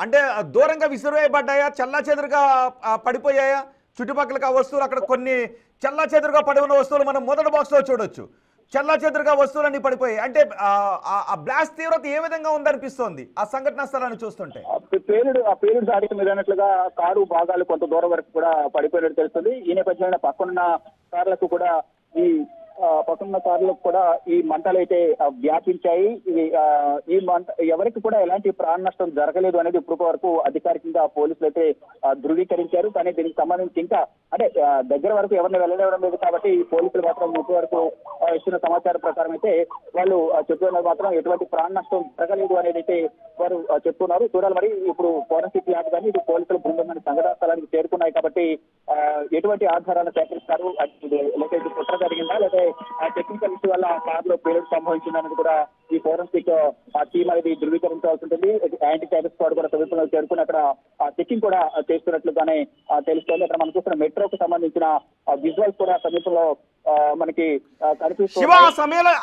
అంటే దూరంగా విసిరివేయబడ్డాయా, చెల్లాచెదురుగా పడిపోయాయా? చుట్టుపక్కల ఆ వస్తువులు అక్కడ కొన్ని చెల్లాచెదురుగా పడి ఉన్న వస్తువులు మనం మొదటి బాక్స్లో చూడొచ్చు. చెల్లాచెదురుగా వస్తువులన్నీ పడిపోయాయి. అంటే ఆ బ్లాస్ట్ తీవ్రత ఏ విధంగా ఉందనిపిస్తోంది ఆ సంఘటనా స్థలాన్ని చూస్తుంటే? పేలుడు దాడికి మీరు అన్నట్లుగా కారు భాగాలు కొంత దూరం వరకు కూడా పడిపోయినట్టు తెలుస్తుంది. ఈ నేపథ్యంలో పక్కనున్న కార్లకు కూడా పక్కనున్న కార్లకు కూడా ఈ మంటలు అయితే వ్యాపించాయి. ఈ మంట ఎవరికి కూడా ఎలాంటి ప్రాణ నష్టం జరగలేదు అనేది ఇప్పటి వరకు అధికారికంగా పోలీసులు అయితే ధృవీకరించారు. కానీ దీనికి సంబంధించి ఇంకా అంటే దగ్గర వరకు ఎవరిని వెళ్ళనివ్వడం లేదు కాబట్టి పోలీసులు మాత్రం ఇప్పటి వరకు ఇచ్చిన సమాచారం ప్రకారం అయితే వాళ్ళు చెప్తున్నారు మాత్రం ఎటువంటి ప్రాణ నష్టం జరగలేదు అనేది అయితే వారు చెప్తున్నారు. చూడాలి మరి ఇప్పుడు ఫోరెన్సిక్ ల్యాబ్ కానీ ఇది పోలీసుల బృందం కానీ సంఘటనా స్థలానికి చేరుకున్నాయి కాబట్టి ఎటువంటి ఆధారాలను సేకరిస్తారు, లేకపోతే ఇది కుట్ర జరిగిందా లేదా టెక్నికల్ ఇష్యూ వల్ల కారులో పేలుడు సంభవించిందనేది కూడా ఈ ఫోరెన్సిక్ టీం అనేది ధృవీకరించాల్సి ఉంటుంది. యాంటీ టెర్రరిస్ట్ స్క్వాడ్ కూడా సమీపంలో చేరుకుని అక్కడ చెకింగ్ కూడా చేస్తున్నట్లుగానే తెలుస్తోంది. అక్కడ మనం చూస్తున్న మెట్రోకు సంబంధించిన విజువల్స్ కూడా సమీపంలో మనకి కనిపిస్తుంది.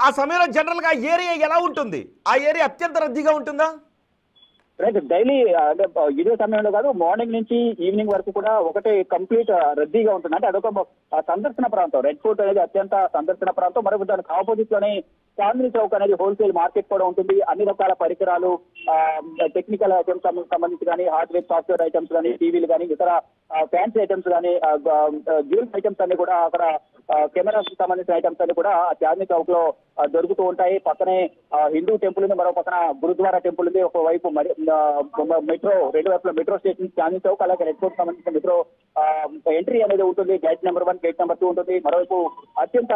ఆ సమయంలో జనరల్ గా ఏరియా ఎలా ఉంటుంది? ఆ ఏరియా అత్యంత రద్దీగా ఉంటుందా? రైట్, డైలీ అంటే ఇదే సమయంలో కాదు, మార్నింగ్ నుంచి ఈవినింగ్ వరకు కూడా ఒకటే కంప్లీట్ రద్దీగా ఉంటుంది. అంటే అదొక సందర్శన ప్రాంతం. రెడ్ ఫోర్ట్ అనేది అత్యంత సందర్శన ప్రాంతం. మరొక దానికి ఆపోజిట్ లోనే చాందినీ చౌక్ అనేది హోల్సేల్ మార్కెట్ కూడా ఉంటుంది. అన్ని రకాల పరికరాలు, టెక్నికల్ ఐటమ్స్ సంబంధించి కానీ, హార్డ్వేర్ సాఫ్ట్వేర్ ఐటమ్స్ కానీ, టీవీలు కానీ, ఇతర ఫ్యాన్సీ ఐటమ్స్ కానీ, జ్యువెల్స్ ఐటమ్స్ అన్ని కూడా అక్కడ కెమెరాస్ సంబంధించిన ఐటమ్స్ అన్ని కూడా చాందినీ చౌక్ లో దొరుకుతూ ఉంటాయి. పక్కనే హిందూ టెంపుల్ ఉంది, మరో పక్కన గురుద్వారా టెంపుల్ ఉంది. ఒకవైపు మెట్రో, రెండు వైపుల మెట్రో స్టేషన్ చాందినీ చౌక్, అలాగే రెడ్ ఫోర్ట్ సంబంధించిన మెట్రో ఎంట్రీ అనేది ఉంటుంది. గేట్ నెంబర్ 1, గేట్ నెంబర్ 2 ఉంటుంది. మరోవైపు అత్యంత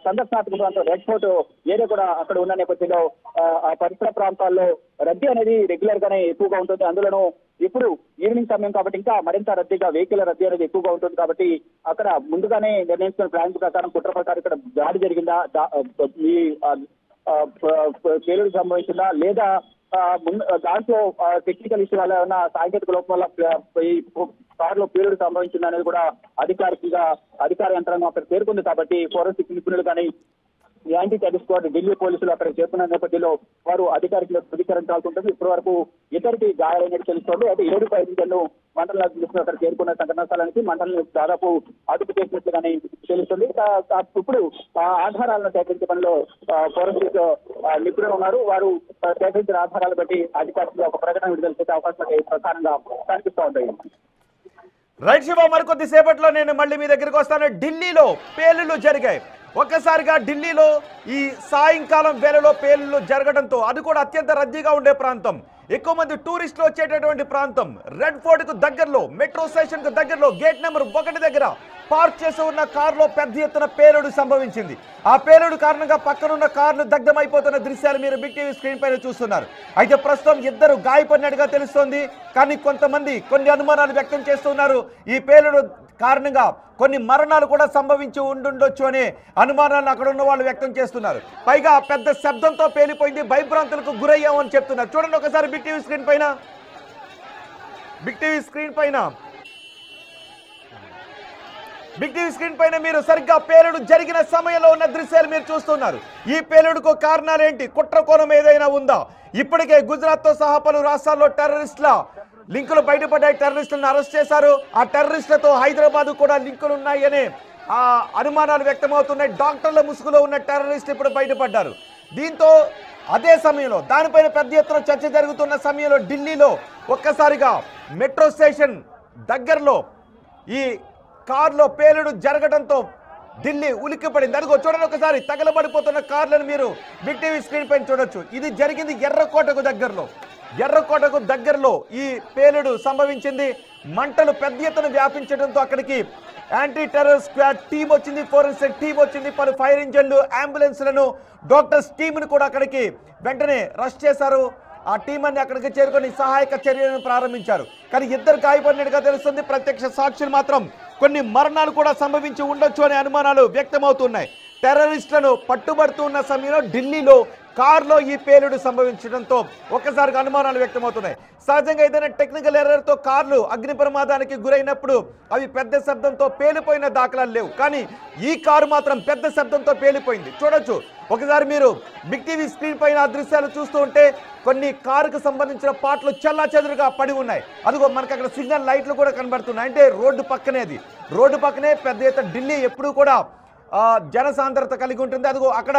సందర్శనాత్మక ప్రాంతం రెడ్ ఫోర్ట్ ఏరియా కూడా అక్కడ ఉన్న నేపథ్యంలో ఆ పరిసర ప్రాంతాల్లో రద్దీ అనేది రెగ్యులర్ గానే ఎక్కువగా ఉంటుంది. అందులోనూ ఇప్పుడు ఈవినింగ్ సమయం కాబట్టి ఇంకా మరింత రద్దీగా వెహికల్ రద్దీ అనేది ఎక్కువగా ఉంటుంది. కాబట్టి అక్కడ ముందుగానే నిర్ణయించుకున్న ప్లాన్ ప్రకారం, కుట్ర ప్రకారం ఇక్కడ దాడి జరిగిందా, ఈ పేలుడు సంభవించిందా లేదా దాంట్లో టెక్నికల్ ఇష్యూ వల్ల ఏమన్నా సాంకేతిక లోపం వల్ల ఈ కారులో పేలుడు సంభవించింది అనేది కూడా అధికార యంత్రాంగం అక్కడ చేరుకుంది. కాబట్టి ఫోరెన్సిక్ నిపుణులు కానీ, యాంటీ టెర్రరిస్ట్ స్క్వాడ్ ఢిల్లీ పోలీసులు అక్కడ చేరుకున్న నేపథ్యంలో వారు అధికారికంగా ధృవీకరించాల్సి ఉంటుంది. ఇప్పటి వరకు ఇద్దరికి గాయాలైనట్టు తెలుస్తోంది. అయితే 7 పైన మంటలు అక్కడ చేరుకున్న సంఘటనా స్థలానికి మంటలను దాదాపు అదుపు చేసినట్లుగానే తెలుస్తుంది. ఇప్పుడు ఆధారాలను సేకరించే పనిలో ఫోరెన్సిక్ నిపుణులు ఉన్నారు. వారు సేకరించిన ఆధారాలు బట్టి అధికారికంగా ఒక ప్రకటన విడుదల చేసే అవకాశాలు ప్రధానంగా కనిపిస్తూ ఉంటాయి. రైట్ శివ, మరికొద్ది సేపట్లో నేను మళ్ళీ మీ దగ్గరికి వస్తాను. ఢిల్లీలో పేలుళ్లు జరిగాయి. ఒక్కసారిగా ఢిల్లీలో ఈ సాయంకాలం వేళలో పేలుళ్లు జరగడంతో, అది కూడా అత్యంత రద్దీగా ఉండే ప్రాంతం, ఎక్కువ మంది టూరిస్టులు వచ్చేటటువంటి ప్రాంతం, రెడ్ ఫోర్ట్ కు దగ్గరలో, మెట్రో స్టేషన్ కు దగ్గరలో, గేట్ నెంబర్ 1 దగ్గర పార్క్ చేసి ఉన్న కారులో పెద్ద ఎత్తున పేలుడు సంభవించింది. ఆ పేలుడు కారణంగా పక్కనున్న కార్లు దగ్ధమైపోతున్న దృశ్యాలు మీరు బిగ్ టీవీ స్క్రీన్ పైన చూస్తున్నారు. అయితే ప్రస్తుతం 2 గాయపడినట్టుగా తెలుస్తోంది. కానీ కొంతమంది కొన్ని అనుమానాలు వ్యక్తం చేస్తున్నారు. ఈ పేలుడు కారణంగా కొన్ని మరణాలు కూడా సంభవించి ఉండుండొచ్చు అనే అనుమానాలను అక్కడ ఉన్న వాళ్ళు వ్యక్తం చేస్తున్నారు. పైగా పెద్ద శబ్దంతో పేలిపోయింది, భయభ్రాంతులకు గురయ్యామని చెప్తున్నారు. చూడండి ఒకసారి బిగ్ టీవీ స్క్రీన్ పైన, బిగ్ టీవీ స్క్రీన్ పైన మీరు సరిగ్గా పేలుడు జరిగిన సమయంలో ఉన్న దృశ్యాలు మీరు చూస్తున్నారు. ఈ పేలుడుకు కారణాలేంటి? కుట్ర కోణం ఏదైనా ఉందా? ఇప్పటికే గుజరాత్ తో సహా పలు రాష్ట్రాల్లో టెర్రరిస్టుల లింకులు బయటపడ్డాయి. టెర్రరిస్టులను అరెస్ట్ చేశారు. ఆ టెర్రరిస్టులతో హైదరాబాద్ కూడా లింకులు ఉన్నాయనే అనుమానాలు వ్యక్తమవుతున్నాయి. డాక్టర్ల ముసుగులో ఉన్న టెర్రరిస్టులు ఇప్పుడు బయటపడ్డారు. దీంతో అదే సమయంలో దానిపైన పెద్ద ఎత్తున చర్చ జరుగుతున్న సమయంలో ఢిల్లీలో ఒక్కసారిగా మెట్రో స్టేషన్ దగ్గరలో ఈ కారులో పేలుడు జరగడంతో ఢిల్లీ ఉలిక్కిపడింది. అదిగో చూడండి ఒకసారి, తగలబడిపోతున్న కార్లను మీరు బిగ్ టీవీ స్క్రీన్ పైన చూడొచ్చు. ఇది జరిగింది ఎర్రకోటకు దగ్గరలో ఈ పేలుడు సంభవించింది. మంటలు పెద్ద ఎత్తున వ్యాపించడంతో అక్కడికి యాంటీ టెర్రర్ స్క్వాడ్ టీం వచ్చింది, ఫోరెన్సిక్ టీం వచ్చింది, పలు ఫైర్ ఇంజన్లు, అంబులెన్స్లను, డాక్టర్స్ టీంను కూడా అక్కడికి వెంటనే రష్ చేశారు. ఆ టీం అన్ని అక్కడికి చేరుకొని సహాయక చర్యలను ప్రారంభించారు. కానీ 2 గాయపడినట్టుగా తెలుస్తుంది. ప్రత్యక్ష సాక్షులు మాత్రం కొన్ని మరణాలు కూడా సంభవించి ఉండొచ్చు అనే అనుమానాలు వ్యక్తమవుతున్నాయి. టెర్రరిస్టులను పట్టుబడుతున్న సమయంలో ఢిల్లీలో కారులో ఈ పేలుడు సంభవించడంతో ఒక్కసారిగా అనుమానాలు వ్యక్తమవుతున్నాయి. సహజంగా ఏదైనా టెక్నికల్ ఎర్రర్తో కార్లు అగ్ని ప్రమాదానికి గురైనప్పుడు అవి పెద్ద శబ్దంతో పేలిపోయిన దాఖలాలు లేవు. కానీ ఈ కారు మాత్రం పెద్ద శబ్దంతో పేలిపోయింది. చూడొచ్చు ఒకసారి మీరు బిగ్ టీవీ స్క్రీన్ పైన ఆ దృశ్యాలు చూస్తూ ఉంటే కొన్ని కారుకు సంబంధించిన పార్ట్లు చెల్లాచెదురుగా పడి ఉన్నాయి. అదిగో మనకు అక్కడ సిగ్నల్ లైట్లు కూడా కనబడుతున్నాయి. అంటే రోడ్డు పక్కనేది, రోడ్డు పక్కనే పెద్ద ఎత్తున ఢిల్లీ ఎప్పుడూ కూడా జనసాంద్రత కలిగి ఉంటుంది. అదిగో అక్కడ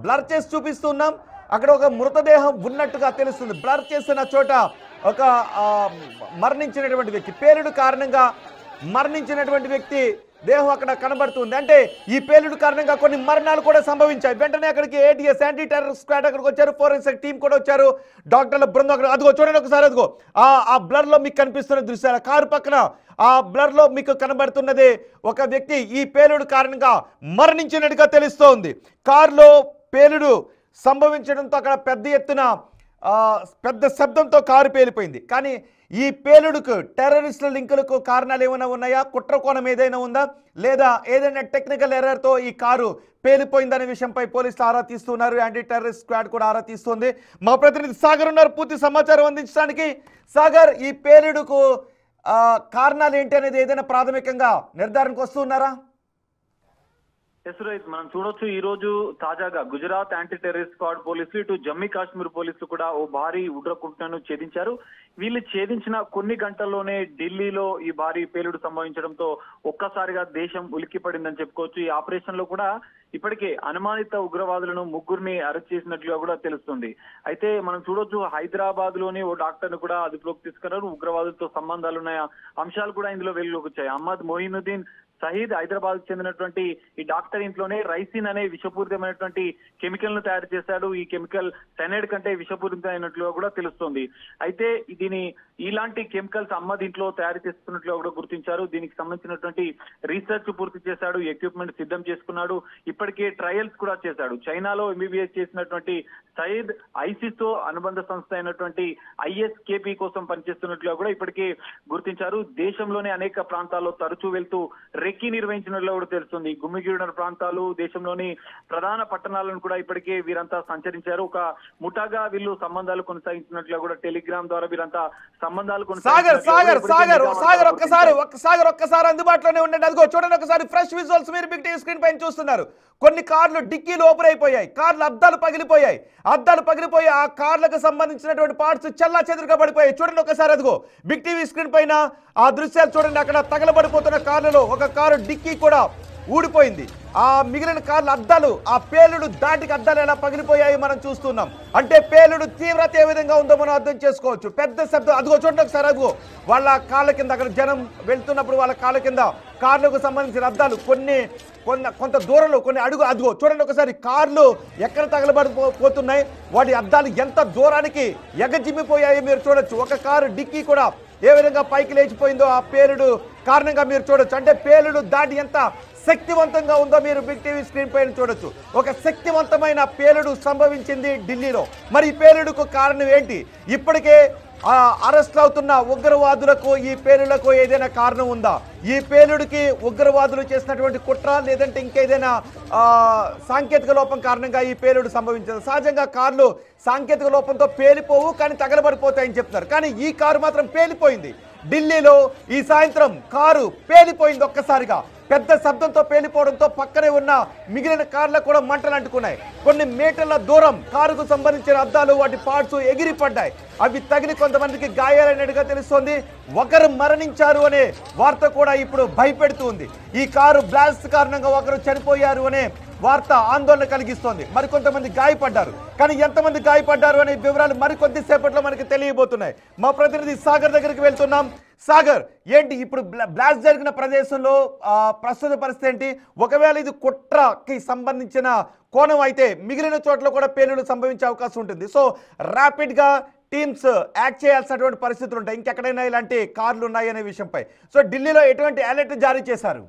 బ్లర్ చేసి చూపిస్తున్నాం, అక్కడ ఒక మృతదేహం ఉన్నట్టుగా తెలుస్తుంది. బ్లర్ చేసిన చోట ఒక మరణించినటువంటి వ్యక్తి, పేలుడు కారణంగా మరణించినటువంటి వ్యక్తి దేహం అక్కడ కనబడుతుంది. అంటే ఈ పేలుడు కారణంగా కొన్ని మరణాలు కూడా సంభవించాయి. వెంటనే అక్కడికి ఏటీఎస్ యాంటీ టెర్రర్ స్క్వాడ్ అక్కడికి వచ్చారు, ఫోరెన్సిక్ టీం కూడా వచ్చారు, డాక్టర్ల బృందం అక్కడ. అదిగో చూడండి ఒకసారి, అదిగో ఆ బ్లర్ లో మీకు కనిపిస్తున్న దృశ్యాలు, కారు పక్కన ఆ బ్లర్ లో మీకు కనబడుతున్నది ఒక వ్యక్తి ఈ పేలుడు కారణంగా మరణించినట్టుగా తెలుస్తోంది. కారులో పేలుడు సంభవించడంతో అక్కడ పెద్ద ఎత్తున పెద్ద శబ్దంతో కారు పేలిపోయింది. కానీ ఈ పేలుడుకు టెర్రరిస్టుల లింకులకు కారణాలు ఏమైనా ఉన్నాయా, కుట్ర కోణం ఏదైనా ఉందా, లేదా ఏదైనా టెక్నికల్ ఎర్రర్తో ఈ కారు పేలిపోయిందనే విషయంపై పోలీసులు ఆరా తీస్తున్నారు. యాంటీ టెర్రరిస్ట్ స్క్వాడ్ కూడా ఆరా తీస్తుంది. మా ప్రతినిధి సాగర్ ఉన్నారు పూర్తి సమాచారం అందించడానికి. సాగర్, ఈ పేలుడుకు కారణాలు ఏంటి అనేది ఏదైనా ప్రాథమికంగా నిర్ధారణకు వస్తున్నారా? రోహిత్, మనం చూడొచ్చు ఈ రోజు తాజాగా గుజరాత్ యాంటీ టెర్రరిస్ట్ స్క్వాడ్ పోలీసులు, ఇటు జమ్మూ కాశ్మీర్ పోలీసులు కూడా ఓ భారీ ఉగ్రకుట్రను ఛేదించారు. వీళ్ళు ఛేదించిన కొన్ని గంటల్లోనే ఢిల్లీలో ఈ భారీ పేలుడు సంభవించడంతో ఒక్కసారిగా దేశం ఉలిక్కిపడిందని చెప్పుకోవచ్చు. ఈ ఆపరేషన్ లో కూడా ఇప్పటికే అనుమానిత ఉగ్రవాదులను ముగ్గురిని అరెస్ట్ చేసినట్లుగా కూడా తెలుస్తుంది. అయితే మనం చూడొచ్చు హైదరాబాద్ లోని ఓ డాక్టర్ ను కూడా అదుపులోకి తీసుకున్నారు. ఉగ్రవాదులతో సంబంధాలున్న అంశాలు కూడా ఇందులో వెలుగులోకి వచ్చాయి. అహ్మద్ మొయినుద్దీన్ షహీద్ హైదరాబాద్ చెందినటువంటి ఈ డాక్టర్ ఇంట్లోనే రైసిన్ అనే విషపూరితమైనటువంటి కెమికల్ ను తయారు చేశాడు. ఈ కెమికల్ సైనైడ్ కంటే విషపూరితమైనట్లుగా కూడా తెలుస్తోంది. అయితే దీని ఇలాంటి కెమికల్స్ అహ్మద్ ఇంట్లో తయారు చేస్తున్నట్లుగా కూడా గుర్తించారు. దీనికి సంబంధించినటువంటి రీసెర్చ్ పూర్తి చేశాడు, ఎక్విప్మెంట్ సిద్ధం చేసుకున్నాడు, ఇప్పటికే ట్రయల్స్ కూడా చేశాడు. చైనాలో ఎంబీబీఎస్ చేసినటువంటి సయీద్ ఐసిస్ తో అనుబంధ సంస్థ అయినటువంటి ఐఎస్కేపీ కోసం పనిచేస్తున్నట్లుగా కూడా ఇప్పటికే గుర్తించారు. దేశంలోనే అనేక ప్రాంతాల్లో తరచూ వెళ్తూ రెక్కి నిర్వహించినట్లు కూడా తెలుస్తుంది. గుమ్మిగూడిన ప్రాంతాలు, దేశంలోని ప్రధాన పట్టణాలను కూడా ఇప్పటికే వీరంతా సంచరించారు. ఒక ముఠాగా వీళ్ళు సంబంధాలు కొనసాగించినట్లుగా కూడా టెలిగ్రామ్ ద్వారా వీరంతా సంబంధాలు ఒక్కసారి అందుబాటులోనే ఉండండి. అదిగో చూడండి ఒకసారి ఫ్రెష్ విజువల్స్ మీరు బిగ్ టీవీ స్క్రీన్ పైన చూస్తున్నారు. కొన్ని కార్లు డిక్కీలు ఓపెన్ అయిపోయాయి, కార్లు అద్దాలు పగిలిపోయి ఆ కార్లకు సంబంధించినటువంటి పార్ట్స్ చెల్లా చెదురుగా పడిపోయాయి. చూడండి ఒకసారి, అదిగో బిగ్ టీవీ స్క్రీన్ పైన ఆ దృశ్యాలు చూడండి. అక్కడ తగలబడిపోతున్న కార్లలో ఒక కారు డిక్కీ కూడా ఊడిపోయింది. ఆ మిగిలిన కార్ల అద్దాలు, ఆ పేలుడు దాటికి అద్దాలు ఎలా పగిలిపోయాయి మనం చూస్తున్నాం. అంటే పేలుడు తీవ్రత ఏ విధంగా ఉందో మనం అర్థం చేసుకోవచ్చు. పెద్ద శబ్దం, అదిగో చూడండి ఒకసారి, అదిగో వాళ్ళ కాళ్ళ కింద, అక్కడ జనం వెళ్తున్నప్పుడు వాళ్ళ కాళ్ళ కింద కార్లకు సంబంధించిన అద్దాలు కొంత దూరంలో కొన్ని అడుగు, అదిగో చూడండి ఒకసారి, కార్లు ఎక్కడ తగలబడిపోతున్నాయి, వాటి అద్దాలు ఎంత దూరానికి ఎగజిమ్మిపోయాయో మీరు చూడొచ్చు. ఒక కారు డిక్కీ కూడా ఏ విధంగా పైకి లేచిపోయిందో ఆ పేలుడు కారణంగా మీరు చూడొచ్చు. అంటే పేలుడు దాటి ఎంత శక్తివంతంగా ఉందో మీరు బిగ్ టీవీ స్క్రీన్ పైన చూడొచ్చు. ఒక శక్తివంతమైన పేలుడు సంభవించింది ఢిల్లీలో. మరి ఈ పేలుడుకు కారణం ఏంటి? ఇప్పటికే అరెస్ట్ అవుతున్న ఉగ్రవాదులకు ఈ పేలులకు ఏదైనా కారణం ఉందా? ఈ పేలుడికి ఉగ్రవాదులు చేసినటువంటి కుట్ర, లేదంటే ఇంకేదైనా సాంకేతిక లోపం కారణంగా ఈ పేలుడు సంభవించింది? సహజంగా కార్లు సాంకేతిక లోపంతో పేలిపోవు, కానీ తగలబడిపోతాయని చెప్తున్నారు. కానీ ఈ కారు మాత్రం పేలిపోయింది. ఢిల్లీలో ఈ సాయంత్రం కారు పేలిపోయింది ఒక్కసారిగా. పెద్ద శబ్దంతో పేలిపోవడంతో పక్కనే ఉన్న మిగిలిన కార్లకు కూడా మంటలు అంటుకున్నాయి. కొన్ని మీటర్ల దూరం కారుకు సంబంధించిన అద్దాలు, వాటి పార్ట్స్ ఎగిరిపడ్డాయి. అవి తగిలి కొంతమందికి గాయాలైనట్టుగా తెలుస్తోంది. ఒకరు మరణించారు అనే వార్త కూడా ఇప్పుడు భయపెడుతుంది. ఈ కారు బ్లాస్ట్ కారణంగా ఒకరు చనిపోయారు అనే వార్త ఆందోళన కలిగిస్తోంది. మరికొంతమంది గాయపడ్డారు. కానీ ఎంతమంది గాయపడ్డారు అనే వివరాలు మరికొద్ది సేపట్లో మనకి తెలియబోతున్నాయి. మా ప్రతినిధి సాగర్ దగ్గరికి వెళ్తున్నాం. సాగర్, ఏంటి ఇప్పుడు బ్లాస్ట్ జరిగిన ప్రదేశంలో ప్రస్తుత పరిస్థితి ఏంటి? ఒకవేళ ఇది కుట్రకి సంబంధించిన కోణం అయితే మిగిలిన చోట్ల కూడా పేలుడు సంభవించే అవకాశం ఉంటుంది. సో ర్యాపిడ్ గా టీమ్స్ యాక్ట్ చేయాల్సినటువంటి పరిస్థితులు ఉంటాయి. ఇంకెక్కడైనా ఇలాంటి కార్లు ఉన్నాయి అనే విషయంపై సో ఢిల్లీలో ఎటువంటి అలర్ట్ జారీ చేశారు?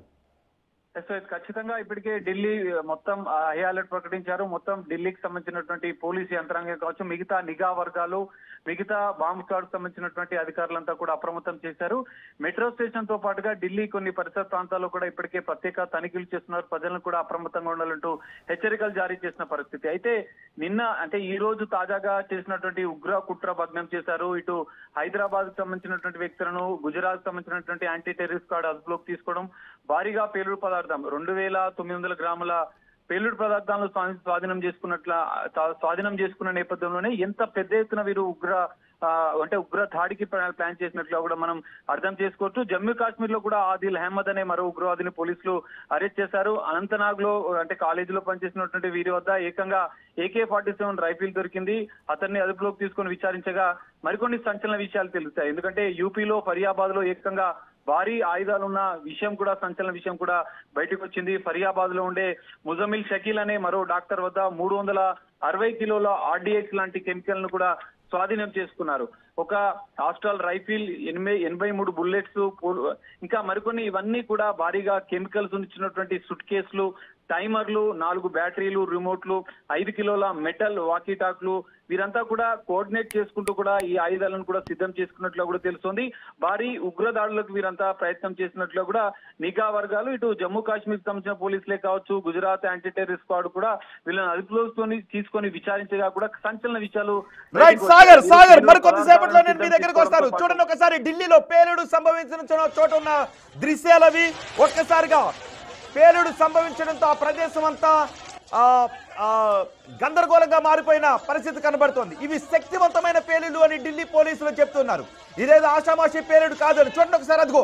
ఖచ్చితంగా ఇప్పటికే ఢిల్లీ మొత్తం హై అలర్ట్ ప్రకటించారు. మొత్తం ఢిల్లీకి సంబంధించినటువంటి పోలీసు యంత్రాంగం కావచ్చు, మిగతా నిఘా వర్గాలు, మిగతా బాంబ్ స్క్వాడ్ సంబంధించినటువంటి అధికారులంతా కూడా అప్రమత్తం చేశారు. మెట్రో స్టేషన్ తో పాటుగా ఢిల్లీ కొన్ని పరిసర ప్రాంతాల్లో కూడా ఇప్పటికే ప్రత్యేక తనిఖీలు చేస్తున్నారు. ప్రజలను కూడా అప్రమత్తంగా ఉండాలంటూ హెచ్చరికలు జారీ చేసిన పరిస్థితి. అయితే నిన్న అంటే ఈ రోజు తాజాగా చేసినటువంటి ఉగ్ర కుట్ర భగ్నం చేశారు. ఇటు హైదరాబాద్ కు సంబంధించినటువంటి వ్యక్తులను, గుజరాత్ సంబంధించినటువంటి యాంటీ టెర్రరిస్ట్ స్క్వాడ్ అదుపులోకి తీసుకోవడం, భారీగా పేలుడు పదార్థం 2900 గ్రాముల పేలుడు పదార్థాలను స్వాధీనం చేసుకున్న నేపథ్యంలోనే ఎంత పెద్ద ఎత్తున వీరు ఉగ్ర దాడికి ప్లాన్ చేసినట్లు కూడా మనం అర్థం చేసుకోవచ్చు. జమ్మూ కాశ్మీర్ లో కూడా ఆదిల్ అహ్మద్ అనే మరో ఉగ్రవాదిని పోలీసులు అరెస్ట్ చేశారు. అనంతనాగ్ లో అంటే కాలేజీలో పనిచేసినటువంటి వీరి వద్ద ఏకంగా AK-47 రైఫిల్ దొరికింది. అతన్ని అదుపులోకి తీసుకొని విచారించగా మరికొన్ని సంచలన విషయాలు తెలుస్తాయి. ఎందుకంటే యూపీలో ఫరియాబాద్ లో ఏకంగా భారీ ఆయుధాలు ఉన్న విషయం కూడా సంచలన విషయం కూడా బయటకు వచ్చింది. ఫరియాబాద్ లో ఉండే ముజమిల్ షకీల్ అనే మరో డాక్టర్ వద్ద 360 కిలోల RDX లాంటి కెమికల్ ను కూడా స్వాధీనం చేసుకున్నారు. ఒక ఆస్ట్రాల్ రైఫిల్, 83 బుల్లెట్స్, ఇంకా మరికొన్ని ఇవన్నీ కూడా భారీగా కెమికల్స్ ఉంచినటువంటి సుట్ కేసులు, టైమర్లు, 4 బ్యాటరీలు, రిమోట్లు, 5 కిలోల మెటల్ వాకీటాక్లు, వీరంతా కూడా కోఆర్డినేట్ చేసుకుంటూ కూడా ఈ ఆయుధాలను కూడా సిద్ధం చేసుకున్నట్లు కూడా తెలుస్తోంది. భారీ ఉగ్రదాడులకు వీరంతా ప్రయత్నం చేసినట్లు కూడా నిఘా వర్గాలు, ఇటు జమ్మూ కాశ్మీర్ సంబంధించిన పోలీసులే కావచ్చు, గుజరాత్ యాంటీ టెర్రరిస్ట్ స్క్వాడ్ కూడా వీళ్ళని అదుపులోకి తీసుకొని విచారించగా కూడా సంచలన విషయాలు. సాగర్ మరికొద్దిసేపట్లో నేను మీ దగ్గరకు వస్తాను. చూడండి ఒకసారి ఢిల్లీలో పేలుడు సంభవించిన చోట ఉన్న దృశ్యాలవి. ఒక్కసారిగా పేలుడు సంభవించడంతో ఆ ప్రదేశం అంతా గందరగోళంగా మారిపోయిన పరిస్థితి కనబడుతోంది. ఇవి శక్తివంతమైన పేలుడు అని ఢిల్లీ పోలీసులు చెప్తున్నారు. ఇదేదో ఆషామాషి పేలుడు కాదు అని. చూడండి ఒకసారి, అదిగో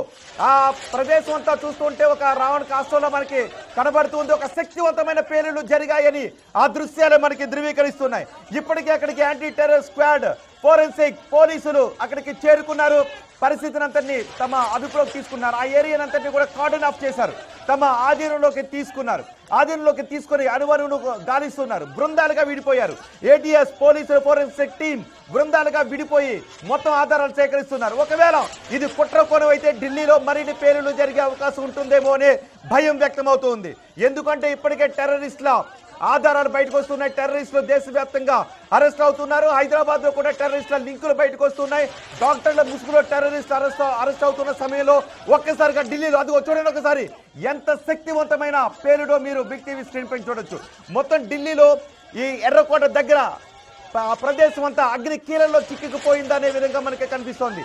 ఆ ప్రదేశం అంతా చూస్తుంటే ఒక రావణ కాష్టంలో మనకి కనబడుతుంది. ఒక శక్తివంతమైన పేలుడు జరిగాయని ఆ దృశ్యాలు మనకి ధృవీకరిస్తున్నాయి. ఇప్పటికే అక్కడికి యాంటీ టెర్రర్ స్క్వాడ్, ఫోరెన్సిక్ పోలీసులు అక్కడికి చేరుకున్నారు. పరిస్థితిని అంతటినీ తమ అదుపులోకి తీసుకున్నారు. ఆ ఏరియానంతటినీ కూడా కార్డన్ ఆఫ్ చేశారు, తమ ఆధీనంలోకి తీసుకున్నారు. ఆధీనంలోకి తీసుకొని అణువణువును గాలిస్తున్నారు. బృందాలుగా విడిపోయారు. ATS పోలీసులు, ఫోరెన్సిక్ టీం బృందాలుగా విడిపోయి మొత్తం ఆధారాలు సేకరిస్తున్నారు. ఒకవేళ ఇది కుట్ర కోణం అయితే ఢిల్లీలో మరిన్ని పేలుళ్లు జరిగే అవకాశం ఉంటుందేమో అనే భయం వ్యక్తమవుతుంది. ఎందుకంటే ఇప్పటికే టెర్రరిస్టుల ఆధారాలు బయటకు వస్తున్నాయి. టెర్రరిస్టులు దేశవ్యాప్తంగా అరెస్ట్ అవుతున్నారు. హైదరాబాద్ లో కూడా టెర్రరిస్టుల లింకులు బయటకు వస్తున్నాయి. డాక్టర్ల ముసుగులో టెర్రరిస్టులు అరెస్ట్ అవుతున్న సమయంలో ఒక్కసారిగా ఢిల్లీలో అదిగో చూడండి ఒకసారి ఎంత శక్తివంతమైన పేలుడో మీరు బిగ్ టీవీ స్క్రీన్ పైన చూడొచ్చు. మొత్తం ఢిల్లీలో ఈ ఎర్రకోట దగ్గర ఆ ప్రదేశం అంతా అగ్ని కీలల్లో చిక్కుకుపోయిందనే విధంగా మనకి కనిపిస్తోంది.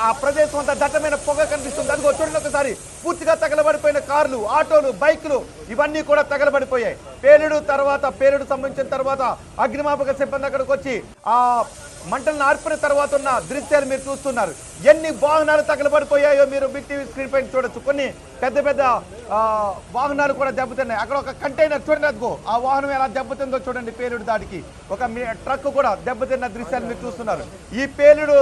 ఆ ప్రదేశం అంతా దట్టమైన పొగ కనిపిస్తుంది. అదిగో చూడండి ఒకసారి, పూర్తిగా తగలబడిపోయిన కార్లు, ఆటోలు, బైకులు ఇవన్నీ కూడా తగలబడిపోయాయి. పేలుడు సంభవించిన తర్వాత అగ్నిమాపక సిబ్బంది అక్కడికి వచ్చి ఆ మంటలను ఆర్పిన తర్వాత ఉన్న దృశ్యాలు మీరు చూస్తున్నారు. ఎన్ని వాహనాలు తగలబడిపోయాయో మీరు బిగ్ టీవీ స్క్రీన్ పైన చూడొచ్చు. కొన్ని పెద్ద పెద్ద వాహనాలు కూడా దెబ్బతిన్నాయి. అక్కడ ఒక కంటైనర్ చూడండి, అదిగో ఆ వాహనం ఎలా దెబ్బతిందో చూడండి. పేలుడు దాడికి ఒక ట్రక్ కూడా దెబ్బతిన్న దృశ్యాలు మీరు చూస్తున్నారు. ఈ పేలుడు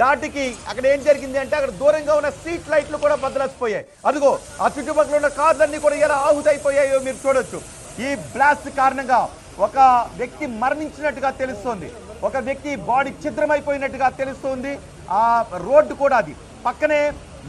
దాటికి అక్కడ ఏం జరిగింది అంటే అక్కడ దూరంగా ఉన్న స్ట్రీట్ లైట్లు కూడా బద్దలసిపోయాయి. అదిగో ఆ చుట్టుపక్కల ఉన్న కార్లన్నీ కూడా ఎలా ఆహుతైపోయాయో మీరు చూడొచ్చు. ఈ బ్లాస్ట్ కారణంగా ఒక వ్యక్తి మరణించినట్టుగా తెలుస్తోంది. ఒక వ్యక్తి బాడీ ఛిద్రమైపోయినట్టుగా తెలుస్తుంది. ఆ రోడ్డు కూడా, అది పక్కనే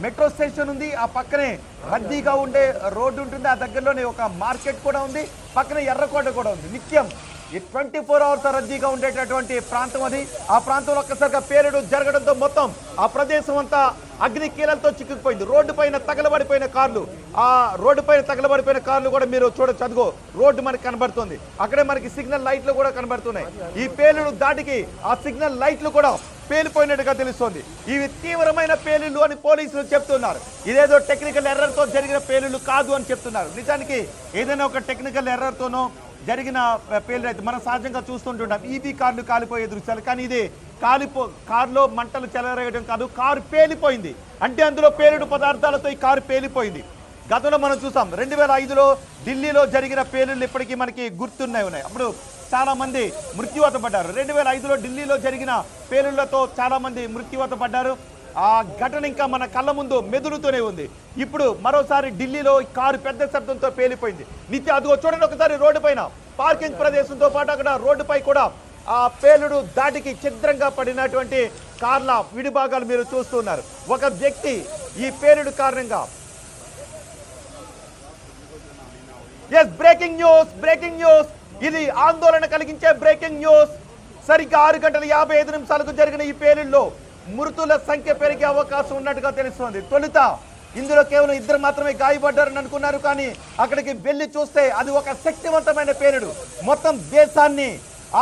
మెట్రో స్టేషన్ ఉంది, ఆ పక్కనే రద్దీగా ఉండే రోడ్డు ఉంటుంది, ఆ దగ్గరలోనే ఒక మార్కెట్ కూడా ఉంది, పక్కనే ఎర్రకోట కూడా ఉంది. నిత్యం ఈ 24 అవర్స్ రద్దీగా ఉండేటటువంటి ప్రాంతం అది. ఆ ప్రాంతంలో ఒక్కసారిగా పేలుడు జరగడంతో మొత్తం ఆ ప్రదేశం అంతా అగ్ని కీలలతో చిక్కుకుపోయింది. రోడ్డు పైన తగలబడిపోయిన కార్లు, ఆ రోడ్డు పైన తగలబడిపోయిన కార్లు కూడా మీరు చూడొచ్చు. అదిగో రోడ్డు మనకి కనబడుతుంది. అక్కడే మనకి సిగ్నల్ లైట్లు కూడా కనబడుతున్నాయి. ఈ పేలుడు దాటికి ఆ సిగ్నల్ లైట్లు కూడా పేలిపోయినట్టుగా తెలుస్తోంది. ఇవి తీవ్రమైన పేలుళ్ళు అని పోలీసులు చెప్తున్నారు. ఇదేదో టెక్నికల్ ఎర్రర్తో జరిగిన పేలుళ్ళు కాదు అని చెప్తున్నారు. నిజానికి ఏదైనా ఒక టెక్నికల్ ఎర్రర్తోనో జరిగిన పేలుడు అయితే మనం సహజంగా చూస్తుంటుంటాం. ఈవీ కార్లు కాలిపోయే దృశ్యాలు. కానీ ఇది కారులో మంటలు చెలరేయడం కాదు, కారు పేలిపోయింది. అంటే అందులో పేలుడు పదార్థాలతో ఈ కారు పేలిపోయింది. గతంలో మనం చూసాం 2005లో ఢిల్లీలో జరిగిన పేలుళ్ళు ఇప్పటికీ మనకి ఉన్నాయి. అప్పుడు చాలా మంది మృత్యువాత పడ్డారు. 2005లో ఢిల్లీలో జరిగిన పేలుళ్లతో చాలా మంది మృత్యువాత పడ్డారు. ఆ ఘటన ఇంకా మన కళ్ళ ముందు మెదులుతూనే ఉంది. ఇప్పుడు మరోసారి ఢిల్లీలో కారు పెద్ద శబ్దంతో పేలిపోయింది. అదిగో చూడండి ఒకసారి, రోడ్డు పైన పార్కింగ్ ప్రదేశంతో పాటు అక్కడ రోడ్డుపై కూడా ఆ పేలుడు దాటికి ఛిద్రంగా పడినటువంటి కార్ల విడిభాగాలు మీరు చూస్తున్నారు. ఒక వ్యక్తి ఈ పేలుడు కారణంగా బ్రేకింగ్ న్యూస్, ఇది ఆందోళన కలిగించే బ్రేకింగ్ న్యూస్. సరిగ్గా 6:55 జరిగిన ఈ పేలుల్లో మృతుల సంఖ్య పెరిగే అవకాశం ఉన్నట్టుగా తెలుస్తోంది. తొలుత ఇందులో కేవలం 2 మాత్రమే గాయపడ్డారని అనుకున్నారు. కానీ అక్కడికి వెళ్ళి చూస్తే అది ఒక శక్తివంతమైన పేలుడు. మొత్తం దేశాన్ని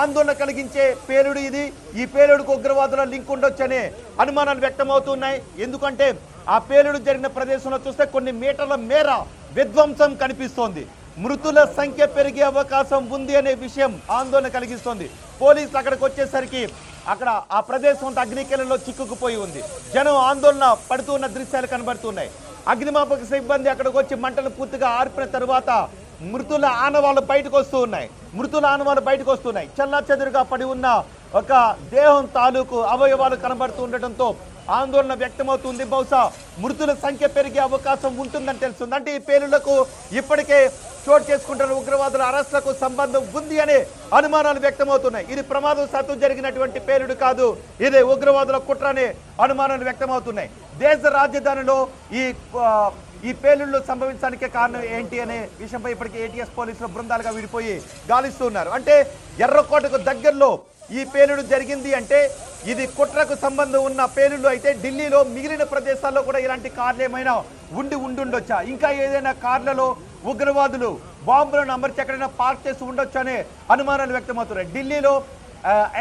ఆందోళన కలిగించే పేలుడు ఇది. ఈ పేలుడుకు ఉగ్రవాదుల లింక్ ఉండొచ్చనే అనుమానాలు వ్యక్తమవుతున్నాయి. ఎందుకంటే ఆ పేలుడు జరిగిన ప్రదేశంలో చూస్తే కొన్ని మీటర్ల మేర విధ్వంసం కనిపిస్తోంది. మృతుల సంఖ్య పెరిగే అవకాశం ఉంది అనే విషయం ఆందోళన కలిగిస్తోంది. పోలీసులు అక్కడికి వచ్చేసరికి అక్కడ ఆ ప్రదేశం అంతా అగ్నికేలలో చిక్కుకుపోయి ఉంది. జనం ఆందోళన పడుతున్న దృశ్యాలు కనబడుతున్నాయి. అగ్నిమాపక సిబ్బంది అక్కడికి వచ్చి మంటలు పూర్తిగా ఆర్పిన తరువాత మృతుల ఆనవాళ్ళు బయటకు వస్తున్నాయి. చెల్లాచెదురుగా పడి ఉన్న ఒక దేహం తాలూకు అవయవాలు కనబడుతూ ఉండటంతో ఆందోళన వ్యక్తమవుతుంది. బహుశా మృతుల సంఖ్య పెరిగే అవకాశం ఉంటుందని తెలుస్తుంది. అంటే ఈ పేలుళ్లకు ఇప్పటికే చోటు చేసుకుంటున్న ఉగ్రవాదుల అరెస్టులకు సంబంధం ఉంది అనే అనుమానాలు వ్యక్తమవుతున్నాయి. ఇది ప్రమాదవశాత్తు జరిగినటువంటి పేలుడు కాదు, ఇది ఉగ్రవాదుల కుట్ర అనే అనుమానాలు వ్యక్తమవుతున్నాయి. దేశ రాజధానిలో ఈ పేలుళ్లు సంభవించడానికి కారణం ఏంటి అనే విషయంపై ఇప్పటికే ఏటీఎస్ పోలీసులు బృందాలుగా విడిపోయి గాలిస్తున్నారు. అంటే ఎర్రకోటకు దగ్గరలో ఈ పేలుడు జరిగింది అంటే ఇది కుట్రకు సంబంధం ఉన్న పేలుళ్ళు అయితే ఢిల్లీలో మిగిలిన ప్రదేశాల్లో కూడా ఇలాంటి కార్లు ఏమైనా ఉండుండొచ్చా, ఇంకా ఏదైనా కార్లలో ఉగ్రవాదులు బాంబులను అమర్చి ఎక్కడైనా పార్క్ చేసి ఉండొచ్చు అనే అనుమానాలు వ్యక్తమవుతున్నాయి. ఢిల్లీలో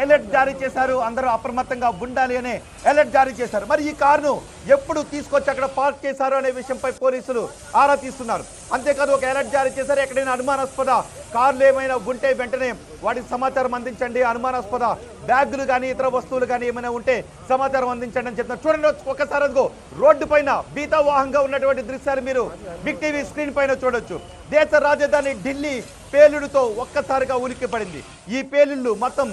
అలర్ట్ జారీ చేశారు, అందరూ అప్రమత్తంగా ఉండాలి అనే అలర్ట్ జారీ చేశారు. మరి ఈ కారును ఎప్పుడు తీసుకొచ్చి అక్కడ పార్క్ చేశారు అనే విషయంపై పోలీసులు ఆరా తీస్తున్నారు. అంతేకాదు ఒక అలర్ట్ జారీ చేశారు, ఎక్కడైనా అనుమానాస్పద కార్లు ఏమైనా ఉంటే వెంటనే వాటికి సమాచారం అందించండి, అనుమానాస్పద బ్యాగులు కానీ ఇతర వస్తువులు కానీ ఏమైనా ఉంటే సమాచారం అందించండి అని చెప్తున్నారు. చూడండి ఒకసారి అదిగో రోడ్డు పైన బీతావాహంగా ఉన్నటువంటి దృశ్యాలు మీరు బిగ్ టీవీ స్క్రీన్ పైన చూడొచ్చు. దేశ రాజధాని ఢిల్లీ పేలుడుతో ఒక్కసారిగా ఉలిక్కి పడింది. ఈ పేలుళ్లు మొత్తం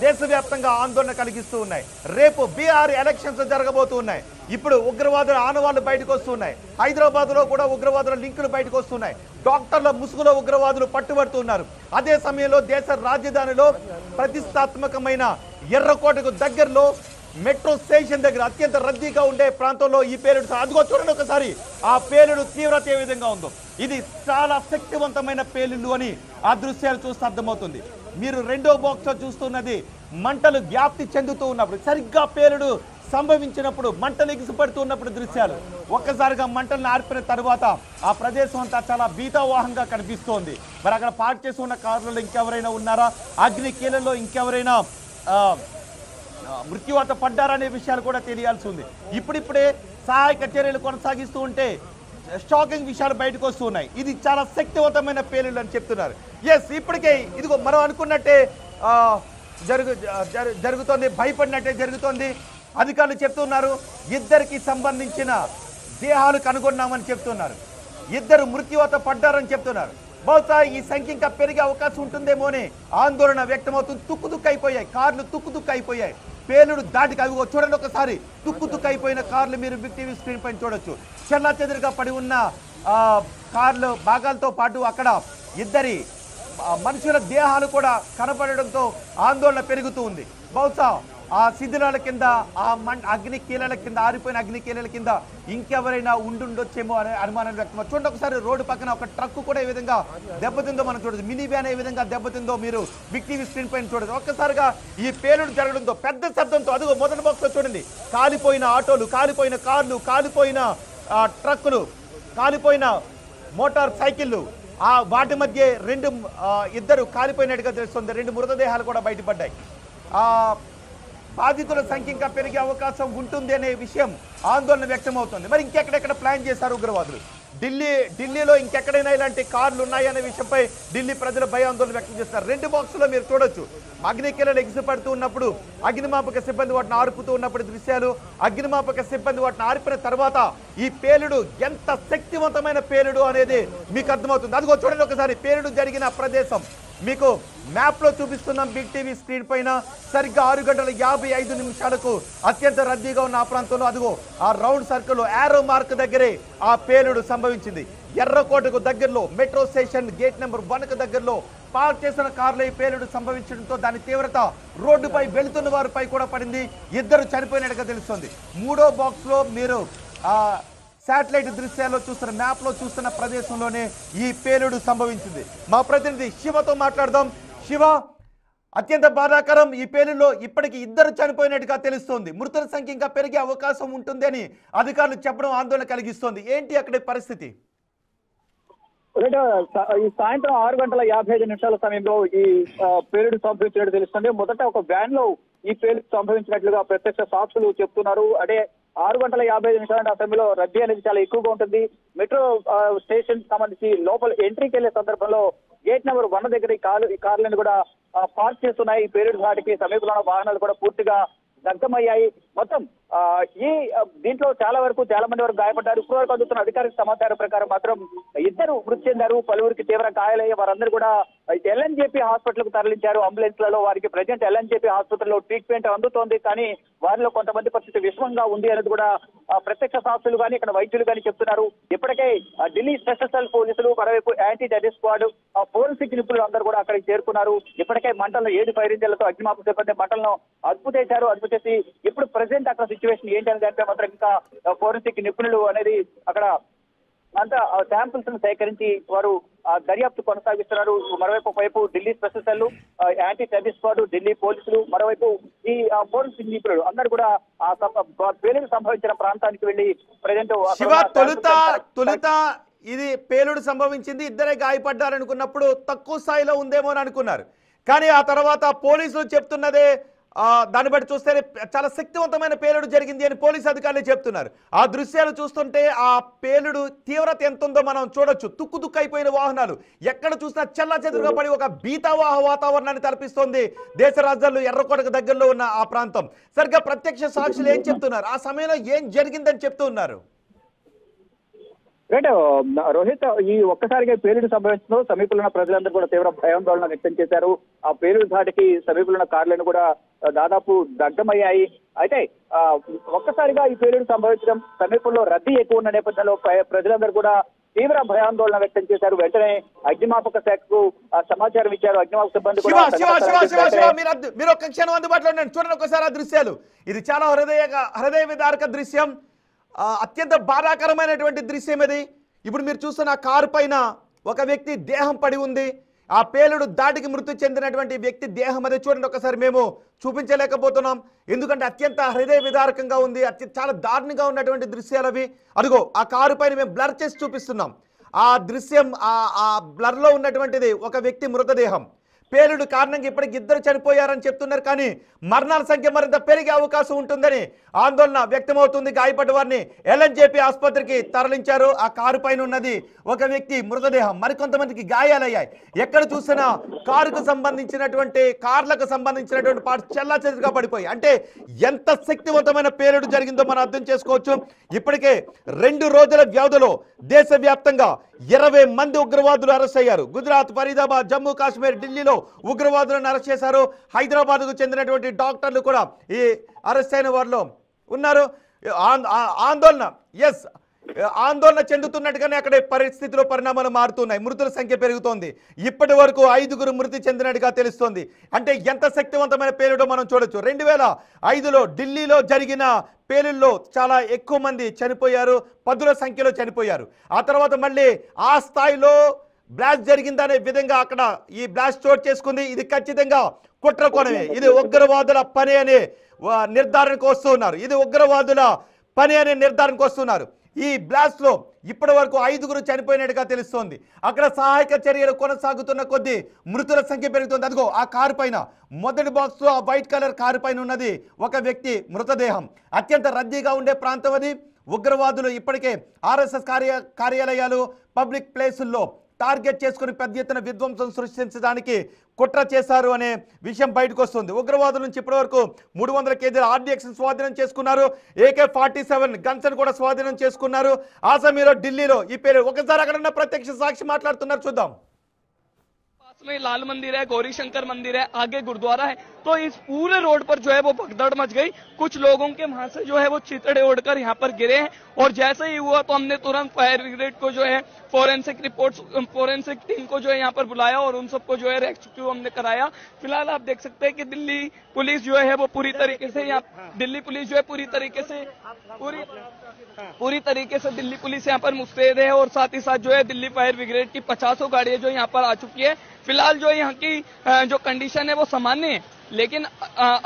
దేశవ్యాప్తంగా ఆందోళన కలిగిస్తూ ఉన్నాయి. రేపు బీహార్ ఎలక్షన్స్ జరగబోతూ ఉన్నాయి. ఇప్పుడు ఉగ్రవాదుల ఆనవాళ్లు బయటకు వస్తున్నాయి. హైదరాబాద్ లో కూడా ఉగ్రవాదుల లింకులు బయటకు వస్తున్నాయి. డాక్టర్ల ముసుగులో ఉగ్రవాదులు పట్టుబడుతున్నారు. అదే సమయంలో దేశ రాజధానిలో ప్రతిష్టాత్మకమైన ఎర్రకోటకు దగ్గరలో మెట్రో స్టేషన్ దగ్గర అత్యంత రద్దీగా ఉండే ప్రాంతంలో ఈ పేలుడు అదిగో చూడండి ఒకసారి ఆ పేలుడు తీవ్రత ఏ విధంగా ఉందో. ఇది చాలా శక్తివంతమైన పేలుళ్ళు అని ఆ దృశ్యాలు చూస్తే అర్థమవుతుంది. మీరు రెండో బాక్స్ లో చూస్తున్నది మంటలు వ్యాప్తి చెందుతూ ఉన్నప్పుడు, సరిగ్గా పేలుడు సంభవించినప్పుడు మంటలు ఎగిసిపడుతున్నప్పుడు దృశ్యాలు. ఒక్కసారిగా మంటలను ఆర్పిన తర్వాత ఆ ప్రదేశం అంతా చాలా భీతావాహంగా కనిపిస్తోంది. మరి అక్కడ పార్క్ చేసి ఉన్న కార్లలో ఇంకెవరైనా ఉన్నారా, అగ్ని కీలలో ఇంకెవరైనా మృత్యువాత పడ్డారనే విషయాలు కూడా తెలియాల్సి ఉంది. ఇప్పుడిప్పుడే సహాయక చర్యలు కొనసాగిస్తూ ఉంటే షాకింగ్ విషయాలు బయటకు వస్తున్నాయి. ఇది చాలా శక్తివంతమైన పేలుళ్ళు అని చెప్తున్నారు. ఎస్, ఇప్పటికే ఇదిగో మనం అనుకున్నట్టే జరుగుతోంది, భయపడినట్టే జరుగుతోంది. అధికారులు చెప్తున్నారు ఇద్దరికి సంబంధించిన దేహాలు కనుగొన్నామని చెప్తున్నారు. ఇద్దరు మృత్యువాత పడ్డారని చెప్తున్నారు. బహుశా ఈ సంఖ్య ఇంకా పెరిగే అవకాశం ఉంటుందేమో అని ఆందోళన వ్యక్తమవుతుంది. తుక్కుతుక్కైపోయాయి కార్లు, తుక్కుతుక్కైపోయాయి పేలుడు దాటికి. అవి చూడండి ఒకసారి తుక్కుతుక్కైపోయిన కార్లు మీరు బిగ్ టీవీ స్క్రీన్ పైన చూడొచ్చు. చెల్లాచెదురుగా పడి ఉన్న కార్లు భాగాలతో పాటు అక్కడ ఇద్దరి మనుషుల దేహాలు కూడా కనపడడంతో ఆందోళన పెరుగుతూ ఉంది. బహుశా ఆ శిథిలాల కింద అగ్ని కీలల కింద ఆరిపోయిన అగ్ని కీలల కింద ఇంకెవరైనా ఉండుండొచ్చేమో అనే అనుమానం వ్యక్తం. చూడండి ఒకసారి రోడ్డు పక్కన ఒక ట్రక్ కూడా ఏ విధంగా దెబ్బతిందో మనం చూడొచ్చు. మినీ వ్యాన్ ఏ విధంగా దెబ్బతిందో మీరు బిగ్ టీవీ స్క్రీన్ పైన చూడొచ్చు. ఒక్కసారిగా ఈ పేలుడు జరగడంతో పెద్ద శబ్దంతో అదిగో మొదటి బాక్స్ లో చూడండి కాలిపోయిన ఆటోలు, కాలిపోయిన కార్లు, కాలిపోయిన ట్రక్కులు, కాలిపోయిన మోటార్ సైకిళ్ళు, వాటి మధ్య ఇద్దరు కాలిపోయినట్టుగా తెలుస్తుంది. 2 మృతదేహాలు కూడా బయటపడ్డాయి. బాధితుల సంఖ్య ఇంకా పెరిగే అవకాశం ఉంటుంది అనే విషయం ఆందోళన వ్యక్తమవుతుంది. మరి ఇంకెక్కడెక్కడ ప్లాన్ చేశారు ఉగ్రవాదులు? ఢిల్లీలో ఇంకెక్కడైనా ఇలాంటి కార్లు ఉన్నాయనే విషయంపై ఢిల్లీ ప్రజలు భయాందోళన వ్యక్తం చేస్తారు. 2 బాక్సులో మీరు చూడొచ్చు అగ్నికీలలు ఎగిసిపడుతూ ఉన్నప్పుడు అగ్నిమాపక సిబ్బంది వాటిని ఆర్పుతూ ఉన్నప్పుడు దృశ్యాలు. అగ్నిమాపక సిబ్బంది వాటిని ఆర్పిన తర్వాత ఈ పేలుడు ఎంత శక్తివంతమైన పేలుడు అనేది మీకు అర్థమవుతుంది. అదిగో చూడండి ఒకసారి పేలుడు జరిగిన ప్రదేశం మీకు మ్యాప్ లో చూపిస్తున్నాం బిగ్ టీవీ స్క్రీన్ పైన. సరిగ్గా 6:55 అత్యంత రద్దీగా ఉన్న ఆ ప్రాంతంలో అదిగో ఆ రౌండ్ సర్కిల్ యారో మార్క్ దగ్గరే ఆ పేలుడు సంభవించింది. ఎర్రకోటకు దగ్గరలో మెట్రో స్టేషన్ గేట్ నెంబర్ 1కు దగ్గరలో పార్క్ చేసిన కార్లో ఈ పేలుడు సంభవించడంతో దాని తీవ్రత రోడ్డుపై వెళుతున్న వారిపై కూడా పడింది. ఇద్దరు చనిపోయినట్టుగా తెలుస్తుంది. 3వ బాక్స్ లో మీరు శాటిలైట్ దృశ్యాల్లో చూస్తున్న మ్యాప్ లో చూస్తున్న ప్రదేశంలోనే ఈ పేలుడు సంభవించింది. మా ప్రతినిధి శివతో మాట్లాడదాం. శివ, అత్యంత బాధాకరం ఈ పేలుడులో ఇప్పటికి ఇద్దరు చనిపోయినట్టుగా తెలుస్తోంది. మృతుల సంఖ్య ఇంకా పెరిగే అవకాశం ఉంటుంది అని అధికారులు చెప్పడం ఆందోళన కలిగిస్తోంది. ఏంటి అక్కడి పరిస్థితి? ఈ సాయంత్రం 6:55 సమయంలో ఈ పేలుడు సంభవించినట్టు తెలుస్తుంది. మొదట ఒక వ్యాన్ లో ఈ పేలుడు సంభవించినట్లుగా ప్రత్యక్ష సాక్షులు చెప్తున్నారు. అంటే 6:55 ఆ సమయంలో రద్దీ అనేది చాలా ఎక్కువగా ఉంటుంది. మెట్రో స్టేషన్ సంబంధించి లోపల ఎంట్రీకి వెళ్లే సందర్భంలో గేట్ నెంబర్ 1 దగ్గర ఈ కార్లను కూడా పార్క్ చేస్తున్నాయి. ఈ పేరుడు ఘాటికి సమీపంలో ఉన్న వాహనాలు కూడా పూర్తిగా దగ్ధమయ్యాయి. మొత్తం దీంట్లో చాలా మంది వరకు గాయపడ్డారు. ఇప్పుడు వరకు అందుతున్న అధికారిక సమాచారం ప్రకారం మాత్రం 2 మృతి చెందారు. పలువురికి తీవ్ర గాయాలయ్యే వారందరూ కూడా ఎల్ఎన్జేపీ హాస్పిటల్ కు తరలించారు. అంబులెన్స్ లలో వారికి ప్రజెంట్ ఎల్ఎన్జేపీ హాస్పిటల్లో ట్రీట్మెంట్ అందుతోంది. కానీ వారిలో కొంతమంది పరిస్థితి విషమంగా ఉంది అనేది కూడా ప్రత్యక్ష సాక్షులు కానీ ఇక్కడ వైద్యులు కానీ చెప్తున్నారు. ఇప్పటికే ఢిల్లీ స్పెషల్ సెల్ పోలీసులు, మరోవైపు యాంటీ టెర్రరిస్ట్ స్క్వాడ్, ఫోరెన్సిక్ నిపుణులు అందరూ కూడా అక్కడికి చేరుకున్నారు. ఇప్పటికే మంటలను 7 ఫైర్ ఇంజన్లతో అగ్నిమాపక సిబ్బంది మంటలను అదుపు చేసి ఇప్పుడు ప్రెసెంట్ అక్కడ సిచ్యువేషన్ ఏంటనే దానిపై మాత్రం ఇంకా ఫోరెన్సిక్ నిపుణులు అనేది అక్కడ అంతా శాంపిల్స్ ను సేకరించి వారు దర్యాప్తు కొనసాగిస్తున్నారు. మరోవైపు Delhi special cell, anti terrorist squad, Delhi పోలీసులు, మరోవైపు ఈ ఫోరెన్సిక్ నిపుణులు అందరూ కూడా పేలుడు సంభవించిన ప్రాంతానికి వెళ్లి ప్రజెంట్ తొలుత ఇది పేలుడు సంభవించింది, 2 గాయపడ్డారనుకున్నప్పుడు తక్కువ స్థాయిలో ఉందేమో అని అనుకున్నారు. కానీ ఆ తర్వాత పోలీసులు చెప్తున్నదే దాన్ని బట్టి చూస్తే చాలా శక్తివంతమైన పేలుడు జరిగింది అని పోలీసు అధికారులు చెప్తున్నారు. ఆ దృశ్యాలు చూస్తుంటే ఆ పేలుడు తీవ్రత ఎంత ఉందో మనం చూడొచ్చు. తుక్కు అయిపోయిన వాహనాలు ఎక్కడ చూసినా చెల్లాచెదురుగా పడి ఒక భీతావాహ వాతావరణాన్ని తలపిస్తోంది దేశ రాజధానిలో ఎర్రకోటకు దగ్గరలో ఉన్న ఆ ప్రాంతం. సరిగ్గా ప్రత్యక్ష సాక్షులు ఏం చెప్తున్నారు, ఆ సమయంలో ఏం జరిగిందని చెప్తూ ఉన్నారు? రోహిత్, ఈ ఒక్కసారిగా పేలుడు సంభవించడంతో సమీపంలో ఉన్న ప్రజలందరూ కూడా తీవ్ర భయాందోళన వ్యక్తం చేశారు. ఆ పేలుడు ధాటికి సమీపంలో ఉన్న కార్లను కూడా దాదాపు దగ్ధమయ్యాయి. అయితే ఒక్కసారిగా ఈ పేలుడు సంభవించడం, సమీపంలో రద్దీ ఎక్కువ ఉన్న నేపథ్యంలో ప్రజలందరూ కూడా తీవ్ర భయాందోళన వ్యక్తం చేశారు. వెంటనే అగ్నిమాపక శాఖకు సమాచారం ఇచ్చారు. అగ్నిమాపక సిబ్బంది మీరు ఒక్క క్షణం అందుబాటులో ఉండండి, చూడండి ఒకసారి ఆ దృశ్యాలు. ఇది చాలా హృదయ విదారక దృశ్యం, అత్యంత బాధాకరమైనటువంటి దృశ్యం ఇది. ఇప్పుడు మీరు చూస్తున్న కారు పైన ఒక వ్యక్తి దేహం పడి ఉంది. ఆ పేలుడు దాటికి మృతి చెందినటువంటి వ్యక్తి దేహం అది చూడండి ఒకసారి. మేము చూపించలేకపోతున్నాం ఎందుకంటే అత్యంత హృదయ విదారకంగా ఉంది, చాలా దారుణంగా ఉన్నటువంటి దృశ్యాలు అవి. అదిగో ఆ కారు పైన మేము బ్లర్ చేసి చూపిస్తున్నాం. ఆ దృశ్యం, ఆ బ్లర్లో ఉన్నటువంటిది ఒక వ్యక్తి మృతదేహం. పేలుడు కారణంగా ఇప్పటికి 2 చనిపోయారని చెప్తున్నారు. కానీ మరణాల సంఖ్య మరింత పెరిగే అవకాశం ఉంటుందని ఆందోళన వ్యక్తమవుతుంది. గాయపడ్డ వారిని ఎల్ఎన్జేపీ ఆసుపత్రికి తరలించారు. ఆ కారు పైన ఉన్నది ఒక వ్యక్తి మృతదేహం. మరికొంతమందికి గాయాలయ్యాయి. ఎక్కడ చూసినా కార్లకు సంబంధించినటువంటి పార్ట్స్ చెల్లాచెదురుగా పడిపోయి, అంటే ఎంత శక్తివంతమైన పేలుడు జరిగిందో మనం అర్థం చేసుకోవచ్చు. ఇప్పటికే 2 రోజుల వ్యవధిలో దేశవ్యాప్తంగా 20 మంది ఉగ్రవాదులు అరెస్ట్ అయ్యారు. గుజరాత్, ఫరీదాబాద్, జమ్మూ కాశ్మీర్, ఢిల్లీలో ఉగ్రవాదులను అరెస్ట్ చేశారు. హైదరాబాద్కు చెందినటువంటి డాక్టర్లు కూడా ఈ అరెస్ట్ అయిన వారిలో ఉన్నారు. ఆందోళన చెందుతున్నట్టుగానే అక్కడ పరిణామాలు మారుతున్నాయి. మృతుల సంఖ్య పెరుగుతోంది. ఇప్పటి వరకు 5 మృతి చెందినట్టుగా తెలుస్తోంది. అంటే ఎంత శక్తివంతమైన పేలుడో మనం చూడొచ్చు. 2005లో ఢిల్లీలో జరిగిన పేలుల్లో చాలా ఎక్కువ మంది చనిపోయారు, 10ల సంఖ్యలో చనిపోయారు. ఆ తర్వాత మళ్ళీ ఆ స్థాయిలో బ్లాస్ట్ జరిగిందనే విధంగా అక్కడ ఈ బ్లాస్ట్ చోటు చేసుకుంది. ఇది ఖచ్చితంగా కుట్ర కోణమే, ఇది ఉగ్రవాదుల పని అనే నిర్ధారణకు వస్తున్నారు. ఈ బ్లాస్ట్ లో ఇప్పటి వరకు 5 చనిపోయినట్టుగా తెలుస్తోంది. అక్కడ సహాయక చర్యలు కొనసాగుతున్న కొద్దీ మృతుల సంఖ్య పెరుగుతుంది. అదిగో ఆ కారు పైన మొదటి బాక్స్ లో ఆ వైట్ కలర్ కారు పైన ఉన్నది ఒక వ్యక్తి మృతదేహం. అత్యంత రద్దీగా ఉండే ప్రాంతం అది. ఉగ్రవాదులు ఇప్పటికే ఆర్ఎస్ఎస్ కార్యాలయాలు, పబ్లిక్ ప్లేసుల్లో టార్గెట్ చేసుకుని పెద్ద ఎత్తున విధ్వంసం సృష్టించడానికి కుట్ర చేశారు అనే విషయం బయటకు వస్తుంది. ఉగ్రవాదుల నుంచి ఇప్పటివరకు 300 కేజీల ఆర్డీఎక్స్ స్వాధీనం చేసుకున్నారు. AK-47 గన్స్ కూడా స్వాధీనం చేసుకున్నారు. ఆ సమయంలో ఢిల్లీలో ఈ పేరు ఒకసారి అక్కడ ఉన్న ప్రత్యక్ష సాక్షి మాట్లాడుతున్నారు, చూద్దాం. में लाल मंदिर है, गौरी शंकर मंदिर है, आगे गुरुद्वारा है, तो इस पूरे रोड पर जो है वो भगदड़ मच गई। कुछ लोगों के वहां से जो है वो चितड़े उड़कर यहाँ पर गिरे हैं और जैसे ही हुआ तो हमने तुरंत फायर ब्रिगेड को जो है फोरेंसिक टीम को जो है यहाँ पर बुलाया और उन सबको जो है रेस्क्यू हमने कराया। फिलहाल आप देख सकते हैं कि दिल्ली पुलिस जो है वो पूरी तरीके से दिल्ली पुलिस जो है पूरी तरीके से दिल्ली पुलिस यहाँ पर मुस्तैद है और साथ ही साथ जो है दिल्ली फायर ब्रिगेड की 50 गाड़ियां जो यहाँ पर आ चुकी है। फिलहाल जो यहाँ की जो कंडीशन है वो सामान्य है, लेकिन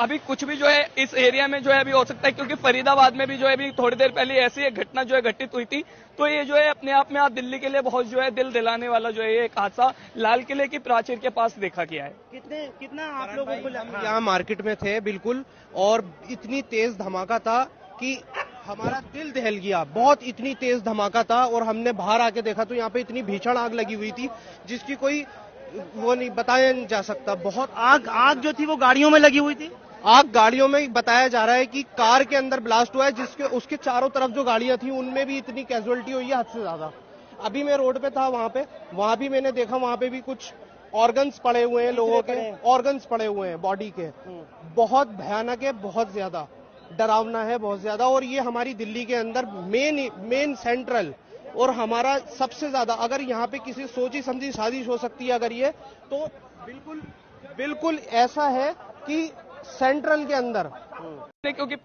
अभी कुछ भी जो है इस एरिया में जो है अभी हो सकता है, क्योंकि फरीदाबाद में भी जो है अभी थोड़ी देर पहले ऐसी एक घटना जो है घटित हुई थी। तो ये जो है अपने आप में आप दिल्ली के लिए बहुत जो है दिल दिलाने वाला जो है एक हादसा लाल किले की प्राचीर के पास देखा गया है। कितना आप लोगों को यहाँ मार्केट में थे बिल्कुल, और इतनी तेज धमाका था कि हमारा दिल दहल गया। बहुत इतनी तेज धमाका था और हमने बाहर आके देखा तो यहाँ पे इतनी भीषण आग लगी हुई थी जिसकी कोई वो नहीं बताया नहीं जा सकता। बहुत आग जो थी वो गाड़ियों में लगी हुई थी। आग गाड़ियों में बताया जा रहा है कि कार के अंदर ब्लास्ट हुआ है, जिसके उसके चारों तरफ जो गाड़ियां थी उनमें भी इतनी कैजुअलिटी हुई है हद से ज्यादा। अभी मैं रोड पे था वहां भी मैंने देखा, वहां पे भी कुछ ऑर्गन्स पड़े हुए हैं, लोगों के ऑर्गन्स पड़े हुए हैं बॉडी के। बहुत भयानक है, बहुत ज्यादा डरावना है, बहुत ज्यादा। और ये हमारी दिल्ली के अंदर मेन सेंट्रल और हमारा सबसे ज्यादा, अगर यहाँ पे किसी सोची समझी साजिश हो सकती है अगर ये, तो बिल्कुल ऐसा है कि సెంట్రల్ కే అందర్ क्योंकि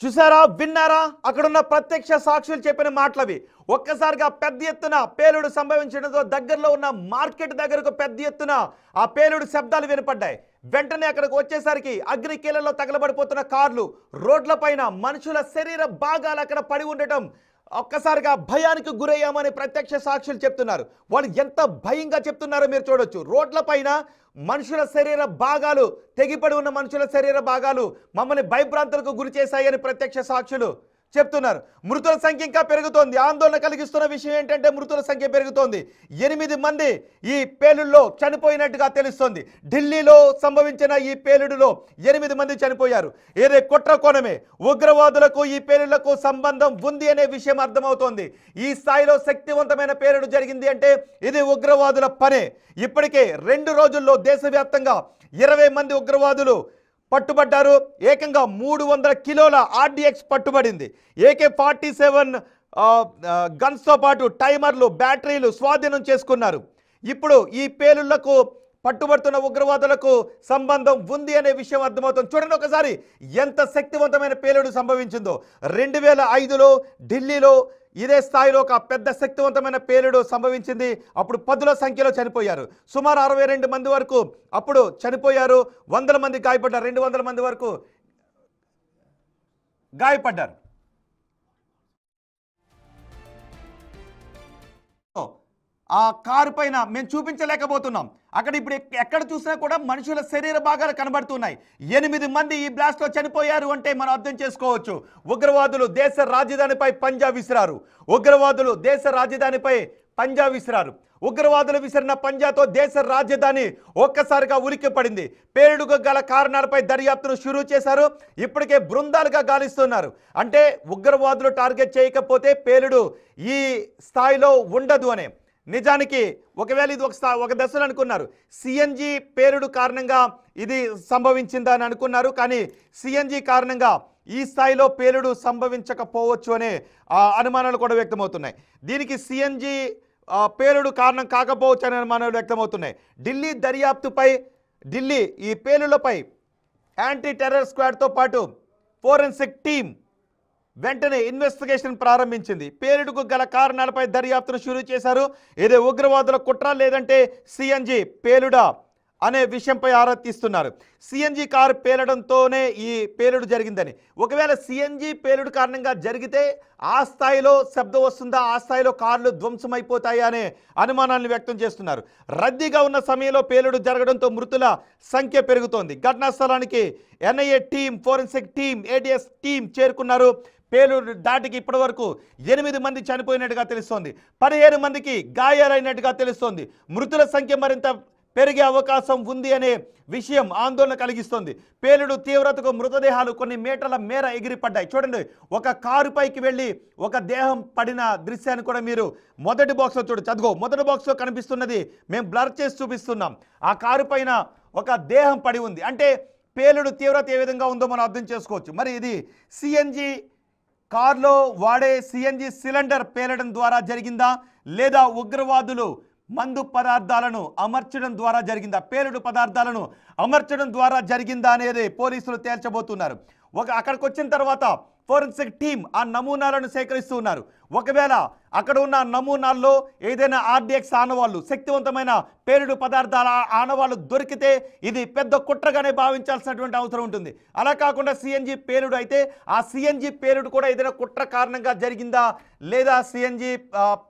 చూసారా, విన్నారా? అక్కడున్న ప్రత్యక్ష సాక్షులు చెప్పిన మాటలవి. ఒక్కసారిగా పెద్ద ఎత్తున పేలుడు సంభవించడంతో దగ్గరలో ఉన్న మార్కెట్ దగ్గరకు పెద్ద ఎత్తున ఆ పేలుడు శబ్దాలు వినపడ్డాయి. వెంటనే అక్కడికి వచ్చేసరికి అగ్నికీలలో తగలబడిపోతున్న కార్లు, రోడ్లపైన మనుషుల శరీర భాగాలు అక్కడ పడి ఉండటం, ఒక్కసారిగా భయానికి గురయ్యామని ప్రత్యక్ష సాక్షులు చెప్తున్నారు. వాళ్ళు ఎంత భయంగా చెప్తున్నారో మీరు చూడొచ్చు. రోడ్లపైన మనుషుల శరీర భాగాలు, తెగిపడి ఉన్న మనుషుల శరీర భాగాలు మమ్మల్ని భయభ్రాంతులకు గురి చేశాయని ప్రత్యక్ష సాక్షులు చెప్తున్నారు. మృతుల సంఖ్య ఇంకా పెరుగుతోంది. ఆందోళన కలిగిస్తున్న విషయం ఏంటంటే మృతుల సంఖ్య పెరుగుతోంది. 8 మంది ఈ పేలుడులో చనిపోయినట్టుగా తెలుస్తోంది. ఢిల్లీలో సంభవించిన ఈ పేలుడులో 8 మంది చనిపోయారు. ఏదే కుట్ర కోణమే, ఉగ్రవాదులకు ఈ పేలుళ్లకు సంబంధం ఉంది అనే విషయం అర్థమవుతోంది. ఈ స్థాయిలో శక్తివంతమైన పేలుడు జరిగింది అంటే ఇది ఉగ్రవాదుల పనే. ఇప్పటికే 2 రోజుల్లో దేశవ్యాప్తంగా 20 మంది ఉగ్రవాదులు పట్టుబడ్డారు. ఏకంగా 300 కిలోల RDX పట్టుబడింది. AK-47 గన్స్తో పాటు టైమర్లు, బ్యాటరీలు స్వాధీనం చేసుకున్నారు. ఇప్పుడు ఈ పేలుళ్లకు పట్టుబడుతున్న ఉగ్రవాదులకు సంబంధం ఉంది అనే విషయం అర్థమవుతుంది. చూడండి ఒకసారి ఎంత శక్తివంతమైన పేలుడు సంభవించిందో. 2005లో ఢిల్లీలో ఇదే స్థాయిలో ఒక పెద్ద శక్తివంతమైన పేలుడు సంభవించింది. అప్పుడు 10ల సంఖ్యలో చనిపోయారు. సుమారు 62 మంది వరకు అప్పుడు చనిపోయారు. 100 మంది గాయపడ్డారు. 200 మంది వరకు గాయపడ్డారు. ఆ కారు పైన మేము చూపించలేకపోతున్నాం. అక్కడ ఇప్పుడు ఎక్కడ చూసినా కూడా మనుషుల శరీర భాగాలు కనబడుతున్నాయి. 8 మంది ఈ బ్లాస్ట్లో చనిపోయారు అంటే మనం అర్థం చేసుకోవచ్చు. ఉగ్రవాదులు దేశ రాజధానిపై పంజా విసిరారు. ఉగ్రవాదులు దేశ రాజధానిపై పంజా విసిరారు. ఉగ్రవాదులు విసిరిన పంజాతో దేశ రాజధాని ఒక్కసారిగా ఉలిక్కి పడింది. పేలుడుకు గల కారణాలపై దర్యాప్తును షురూ చేశారు. ఇప్పటికే బృందాలుగా గాలిస్తున్నారు. అంటే ఉగ్రవాదులు టార్గెట్ చేయకపోతే పేలుడు ఈ స్థాయిలో ఉండదు అనే. నిజానికి ఒకవేళ ఇది ఒక దశలో అనుకున్నారు సిఎన్జి పేలుడు కారణంగా ఇది సంభవించిందని అనుకున్నారు. కానీ సిఎన్జి కారణంగా ఈ స్థాయిలో పేలుడు సంభవించకపోవచ్చు అనే అనుమానాలు కూడా వ్యక్తమవుతున్నాయి. దీనికి సిఎన్జి పేలుడు కారణం కాకపోవచ్చు అనే అనుమానాలు వ్యక్తమవుతున్నాయి. ఢిల్లీ దర్యాప్తుపై, ఢిల్లీ ఈ పేలుళ్లపై యాంటీ టెర్రర్ స్క్వాడ్తో పాటు ఫోరెన్సిక్ టీం వెంటనే ఇన్వెస్టిగేషన్ ప్రారంభించింది. పేలుడుకు గల కారణాలపై దర్యాప్తును షురూ చేశారు. ఇదే ఉగ్రవాదుల కుట్ర లేదంటే సిఎన్జి పేలుడా అనే విషయంపై ఆరా తీస్తున్నారు. సిఎన్జి కారు పేలడంతోనే ఈ పేలుడు జరిగిందని, ఒకవేళ సిఎన్జి పేలుడు కారణంగా జరిగితే ఆ స్థాయిలో శబ్దం వస్తుందా, ఆ స్థాయిలో కార్లు ధ్వంసమైపోతాయా అనే అనుమానాన్ని వ్యక్తం చేస్తున్నారు. రద్దీగా ఉన్న సమయంలో పేలుడు జరగడంతో మృతుల సంఖ్య పెరుగుతోంది. ఘటనా స్థలానికి NIA team, forensic team, ADS team చేరుకున్నారు. పేలుడు దాటికి ఇప్పటి వరకు 8 మంది చనిపోయినట్టుగా తెలుస్తోంది. 15 మందికి గాయాలైనట్టుగా తెలుస్తోంది. మృతుల సంఖ్య మరింత పెరిగే అవకాశం ఉంది అనే విషయం ఆందోళన కలిగిస్తుంది. పేలుడు తీవ్రతకు మృతదేహాలు కొన్ని మీటర్ల మేర ఎగిరిపడ్డాయి. చూడండి, ఒక కారు పైకి వెళ్ళి ఒక దేహం పడిన దృశ్యాన్ని కూడా మీరు మొదటి బాక్స్లో చూడొచ్చు. అదిగో మొదటి బాక్స్లో కనిపిస్తున్నది మేము బ్లర్ చేసి చూపిస్తున్నాం. ఆ కారు పైన ఒక దేహం పడి ఉంది. అంటే పేలుడు తీవ్రత ఏ విధంగా ఉందో మనం అర్థం చేసుకోవచ్చు. మరి ఇది సిఎన్జి కార్లో వాడే సిఎన్జి సిలిండర్ పేలడం ద్వారా జరిగిందా, లేదా ఉగ్రవాదులు మందు పదార్థాలను అమర్చడం ద్వారా జరిగిందా, పేలుడు పదార్థాలను అమర్చడం ద్వారా జరిగిందా అనేది పోలీసులు తేల్చబోతున్నారు. అక్కడికి వచ్చిన తర్వాత ఫోరెన్సిక్ టీం ఆ నమూనాలను సేకరిస్తూ ఉన్నారు. ఒకవేళ అక్కడ ఉన్న నమూనాల్లో ఏదైనా RDX ఆనవాళ్ళు, శక్తివంతమైన పేలుడు పదార్థాల ఆనవాళ్ళు దొరికితే ఇది పెద్ద కుట్రగానే భావించాల్సినటువంటి అవసరం ఉంటుంది. అలా కాకుండా సిఎన్జి పేలుడు అయితే ఆ సిఎన్జి పేలుడు కూడా ఏదైనా కుట్ర కారణంగా జరిగిందా లేదా సిఎన్జి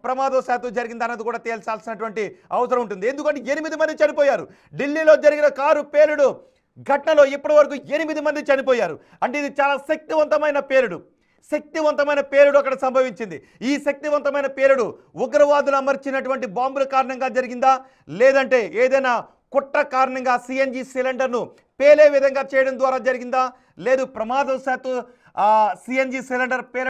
ప్రమాదవశాత్తు జరిగిందా అన్నది కూడా తేల్చాల్సినటువంటి అవసరం ఉంటుంది. ఎందుకంటే 8 మంది చనిపోయారు. ఢిల్లీలో జరిగిన కారు పేలుడు ఘటనలో ఇప్పటి వరకు 8 మంది చనిపోయారు. అంటే ఇది చాలా శక్తివంతమైన పేలుడు. శక్తివంతమైన పేలుడు అక్కడ సంభవించింది. ఈ శక్తివంతమైన పేలుడు ఉగ్రవాదులు అమర్చినటువంటి బాంబుల కారణంగా జరిగిందా, లేదంటే ఏదైనా కుట్ర కారణంగా సిఎన్జి సిలిండర్ను పేలే విధంగా చేయడం ద్వారా జరిగిందా, లేదు ప్రమాదవశాత్తు సిఎన్జి సిలిండర్ పేల